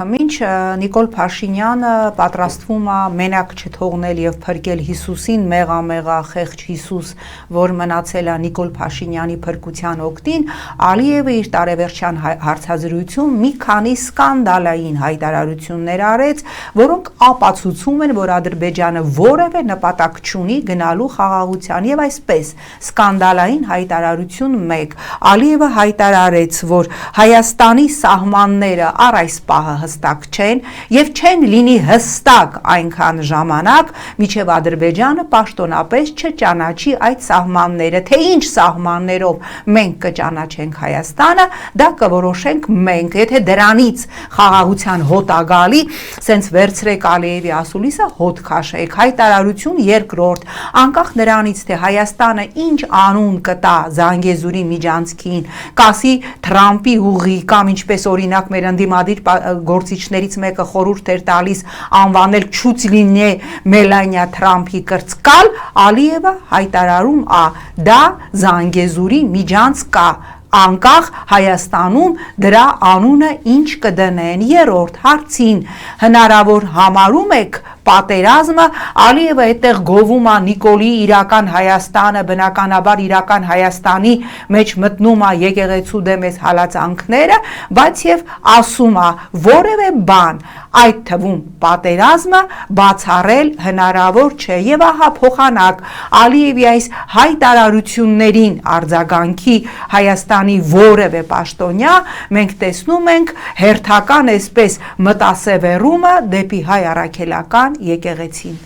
Մինչ Նիկոլ Փաշինյանը պատրաստվում է մենակ չթողնել եւ փրկել Հիսուսին, մեղամեղա խեղճ Հիսուս, որ մնացել է Նիկոլ Փաշինյանի փրկության օգտին, Ալիևը իր տարեվերջյան հարցազրույցում մի քանի սկանդալային հայտարարություններ արեց, որոնք ապացուցում են, որ Ադրբեջանը որևէ նպատակ չունի գնալու խաղաղության եւ այսպես սկանդալային հայտարարություն 1 Ալիևը հայտարարեց, որ Հայաստանի սահմանները առ այս պահը հստակ չեն եւ չեն լինի հստակ այնքան ժամանակ, միջև Ադրբեջանը պաշտոնապես չճանաչի այդ սահմանները, թե ինչ սահմաններով մենք կճանաչենք Հայաստանը, դա կորոշենք մենք, եթե դրանից խաղաղության հոտ ա գալի, սենց վերցրեք Ալիևի ասուլիսը հոտ քաշեք, հայտարարություն երկրորդ, անկախ նրանից, թե Հայաստանը ինչ անուն կտա Զանգեզուրի միջանցքին, կասի Թրամփի ուղի կամ ինչպես օրինակ մեր ընդդիմադիր գործիչներից մեկը խորհուրդ էր տալիս անվանել Չուցլինե Մելանիա Թրամփի կրծկալ, Ալիևը հայտարարում ա դա Զանգեզուրի միջանցք կա անկախ Հայաստանում դրա անունը ինչ կդնեն երրորդ հարցին հնարավոր համարում եք պատերազմը Ալիևը այդտեղ գովում է Նիկոլի իրական Հայաստանը բնականաբար իրական Հայաստանի մեջ մտնում է եկեղեցու դեմ այս հալածանքները բայց եւ ասում է որևէ բան այդ թվում պատերազմը բացառել հնարավոր չէ եւ ահա փոխանակ Ալիևի այս հայտարարություններին արձագանքի Հայաստանի որևէ պաշտոնյա մենք տեսնում ենք հերթական այսպես մտասևեռումը դեպի հայ առաքելական եկեղեցին